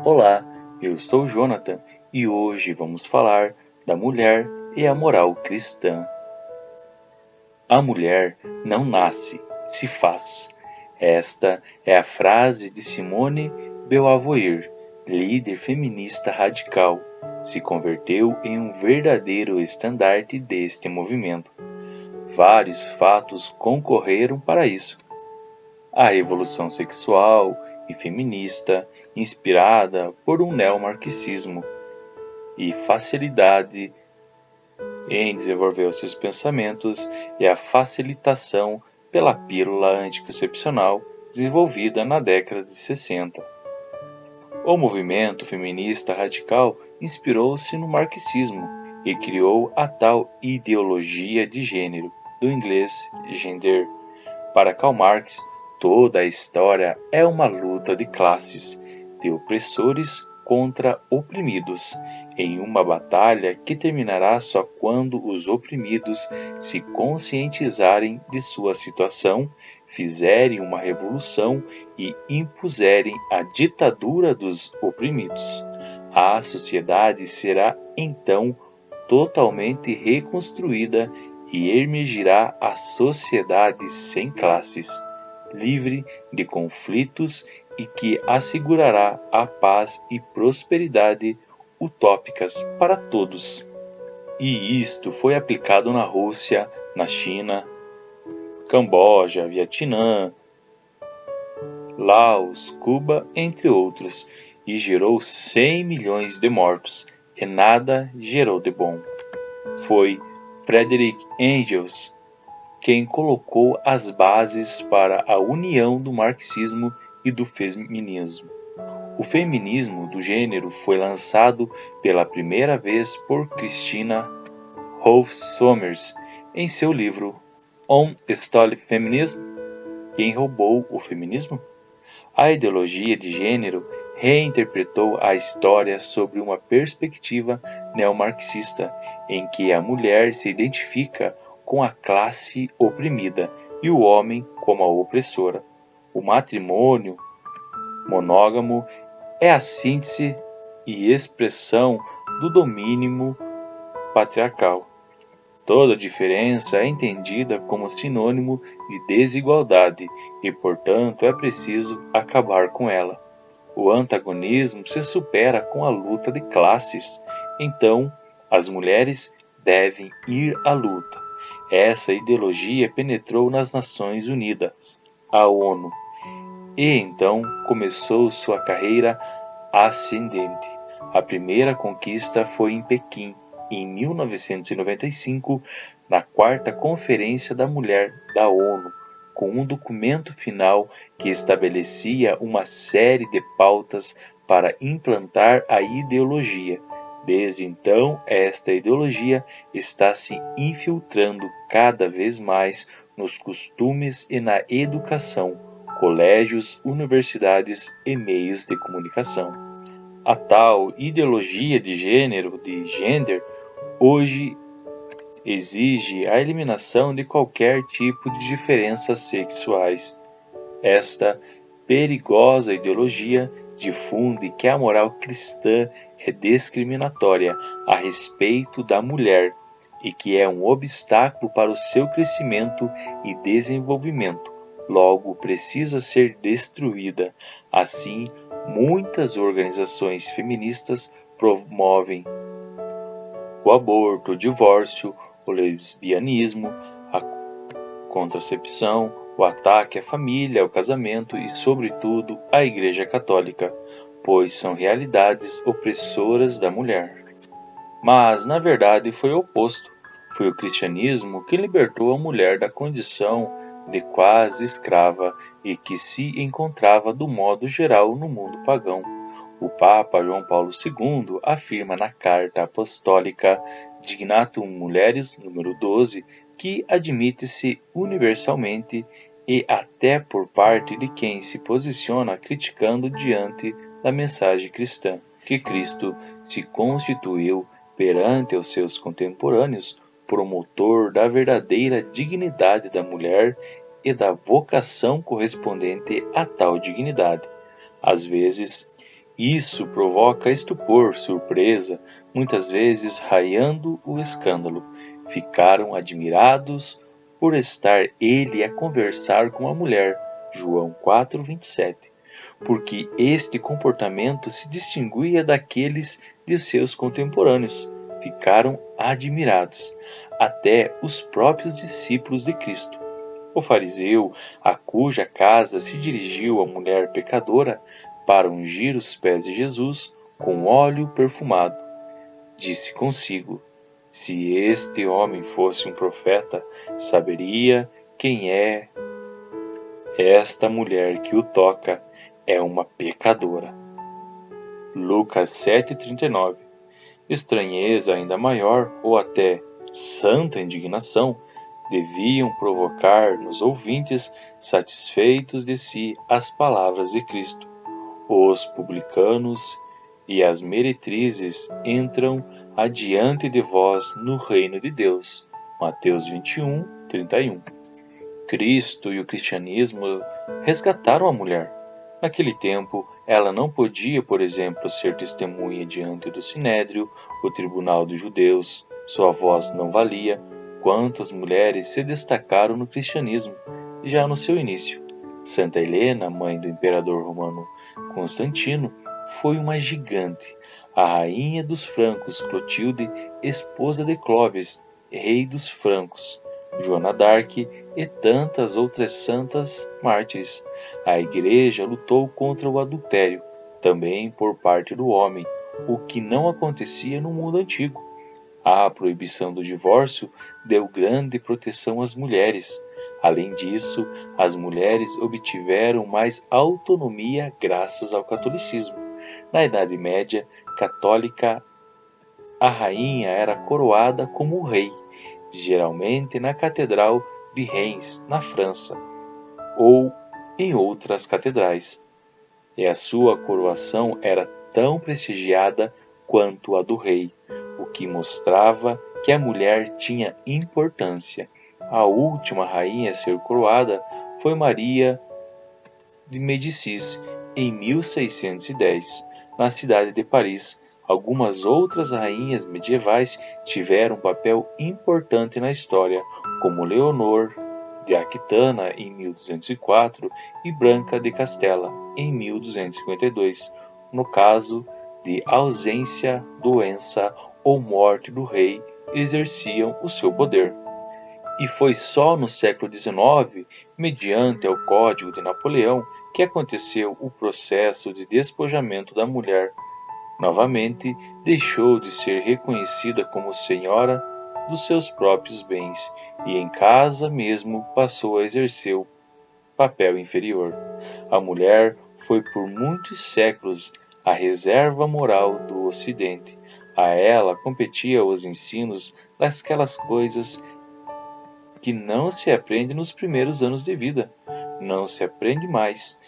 Olá, eu sou Jonathan e hoje vamos falar da mulher e a moral cristã. A mulher não nasce, se faz. Esta é a frase de Simone Beauvoir, líder feminista radical. Se converteu em um verdadeiro estandarte deste movimento. Vários fatos concorreram para isso. A revolução sexual e feminista, inspirada por um neomarxismo e facilidade em desenvolver os seus pensamentos, e a facilitação pela pílula anticoncepcional desenvolvida na década de 60. O movimento feminista radical inspirou-se no marxismo e criou a tal ideologia de gênero, do inglês gender. Para Karl Marx, toda a história é uma luta de classes, de opressores contra oprimidos, em uma batalha que terminará só quando os oprimidos se conscientizarem de sua situação, fizerem uma revolução e impuserem a ditadura dos oprimidos. A sociedade será então totalmente reconstruída e emergirá a sociedade sem classes, livre de conflitos e que assegurará a paz e prosperidade utópicas para todos. E isto foi aplicado na Rússia, na China, Camboja, Vietnã, Laos, Cuba, entre outros, e gerou 100 milhões de mortos, e nada gerou de bom. Foi Friedrich Engels quem colocou as bases para a união do marxismo e do feminismo. O feminismo do gênero foi lançado pela primeira vez por Christina Hoff Sommers em seu livro On Stole Feminism? Quem roubou o feminismo? A ideologia de gênero reinterpretou a história sob uma perspectiva neomarxista, em que a mulher se identifica com a classe oprimida e o homem como a opressora. O matrimônio monógamo é a síntese e expressão do domínio patriarcal. Toda diferença é entendida como sinônimo de desigualdade e, portanto, é preciso acabar com ela. O antagonismo se supera com a luta de classes. Então, as mulheres devem ir à luta. Essa ideologia penetrou nas Nações Unidas, a ONU, e então começou sua carreira ascendente. A primeira conquista foi em Pequim, em 1995, na quarta Conferência da Mulher da ONU, com um documento final que estabelecia uma série de pautas para implantar a ideologia. Desde então, esta ideologia está se infiltrando cada vez mais nos costumes e na educação, colégios, universidades e meios de comunicação. A tal ideologia de gênero, de gender, hoje exige a eliminação de qualquer tipo de diferenças sexuais. Esta perigosa ideologia difunde que a moral cristã é discriminatória a respeito da mulher e que é um obstáculo para o seu crescimento e desenvolvimento, logo precisa ser destruída. Assim, muitas organizações feministas promovem o aborto, o divórcio, o lesbianismo, a contracepção, o ataque à família, ao casamento e, sobretudo, à Igreja Católica, pois são realidades opressoras da mulher. Mas, na verdade, foi o oposto. Foi o cristianismo que libertou a mulher da condição de quase escrava e que se encontrava do modo geral no mundo pagão. O Papa João Paulo II afirma na Carta Apostólica Dignatum Mulieris, número 12, que admite-se universalmente e até por parte de quem se posiciona criticando diante da mensagem cristã, que Cristo se constituiu perante os seus contemporâneos promotor da verdadeira dignidade da mulher e da vocação correspondente a tal dignidade. Às vezes, Isso provoca estupor, surpresa, muitas vezes raiando o escândalo. Ficaram admirados por estar ele a conversar com a mulher. João 4:27. Porque este comportamento se distinguia daqueles de seus contemporâneos. Ficaram admirados, até os próprios discípulos de Cristo. O fariseu, a cuja casa se dirigiu a mulher pecadora para ungir os pés de Jesus com óleo perfumado, disse consigo: se este homem fosse um profeta, saberia quem é esta mulher que o toca. É uma pecadora. Lucas 7:39. Estranheza ainda maior, ou até santa indignação, deviam provocar nos ouvintes, satisfeitos de si, as palavras de Cristo. Os publicanos e as meretrizes entram adiante de vós no reino de Deus. Mateus 21:31. Cristo e o cristianismo resgataram a mulher. Naquele tempo, ela não podia, por exemplo, ser testemunha diante do Sinédrio, o tribunal dos judeus. Sua voz não valia. Quantas mulheres se destacaram no cristianismo, já no seu início. Santa Helena, mãe do imperador romano Constantino, foi uma gigante. A rainha dos francos, Clotilde, esposa de Clovis, rei dos francos, Joana d'Arc e tantas outras santas mártires. A Igreja lutou contra o adultério, também por parte do homem, o que não acontecia no mundo antigo. A proibição do divórcio deu grande proteção às mulheres. Além disso, as mulheres obtiveram mais autonomia graças ao catolicismo. Na Idade Média católica, a rainha era coroada como rei, geralmente na Catedral de Reims, na França, ou em outras catedrais, e a sua coroação era tão prestigiada quanto a do rei, o que mostrava que a mulher tinha importância. A última rainha a ser coroada foi Maria de Médicis, em 1610, na cidade de Paris. Algumas outras rainhas medievais tiveram um papel importante na história, como Leonor de Aquitânia em 1204 e Branca de Castela em 1252, no caso de ausência, doença ou morte do rei, exerciam o seu poder. E foi só no século XIX, mediante o Código de Napoleão, que aconteceu o processo de despojamento da mulher. Novamente, deixou de ser reconhecida como senhora dos seus próprios bens e em casa mesmo passou a exercer o papel inferior. A mulher foi por muitos séculos a reserva moral do Ocidente. A ela competia os ensinos daquelas coisas que não se aprende nos primeiros anos de vida. Não se aprende mais.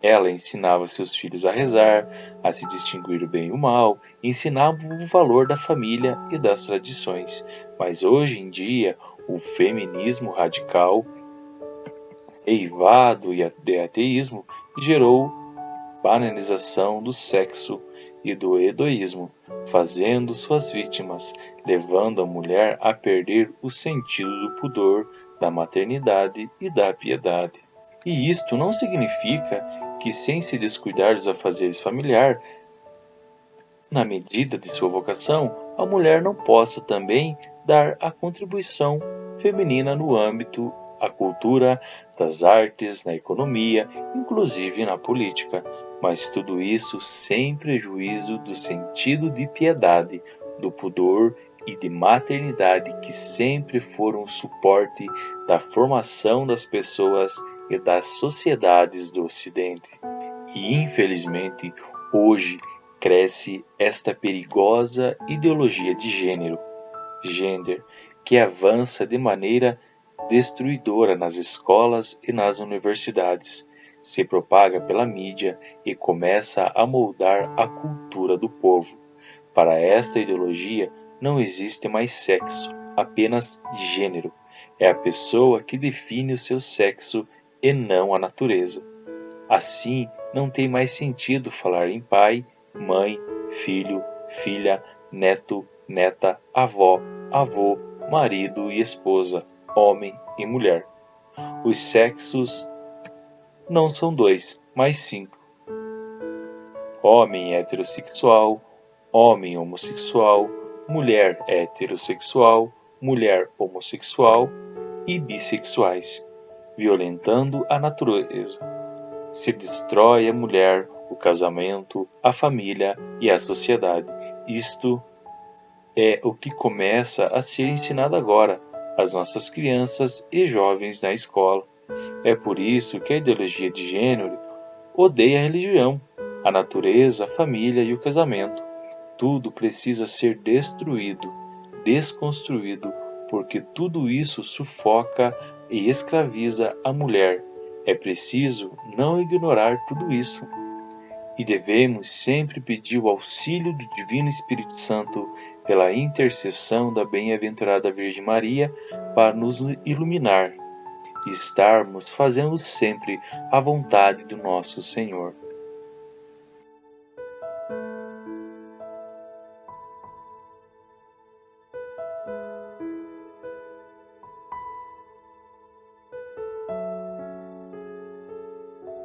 Ela ensinava seus filhos a rezar, a se distinguir o bem e o mal, ensinava o valor da família e das tradições. Mas hoje em dia, o feminismo radical, eivado de ateísmo, gerou banalização do sexo e do hedoísmo, fazendo suas vítimas, levando a mulher a perder o sentido do pudor, da maternidade e da piedade. E isto não significa que, sem se descuidar dos afazeres familiares, na medida de sua vocação, a mulher não possa também dar a contribuição feminina no âmbito da cultura, das artes, na economia, inclusive na política, mas tudo isso sem prejuízo do sentido de piedade, do pudor e de maternidade que sempre foram o suporte da formação das pessoas e das sociedades do Ocidente. E infelizmente, hoje cresce esta perigosa ideologia de gender, que avança de maneira destruidora nas escolas e nas universidades, se propaga pela mídia e começa a moldar a cultura do povo. Para esta ideologia não existe mais sexo, apenas gênero. É a pessoa que define o seu sexo e não a natureza. Assim, não tem mais sentido falar em pai, mãe, filho, filha, neto, neta, avó, avô, marido e esposa, homem e mulher. Os sexos não são dois, mas cinco: homem heterossexual, homem homossexual, mulher heterossexual, mulher homossexual e bissexuais, violentando a natureza. Se destrói a mulher, o casamento, a família e a sociedade. Isto é o que começa a ser ensinado agora às nossas crianças e jovens na escola. É por isso que a ideologia de gênero odeia a religião, a natureza, a família e o casamento. Tudo precisa ser destruído, desconstruído, porque tudo isso sufoca e escraviza a mulher. É preciso não ignorar tudo isso. E devemos sempre pedir o auxílio do Divino Espírito Santo pela intercessão da bem-aventurada Virgem Maria para nos iluminar e estarmos fazendo sempre a vontade do nosso Senhor.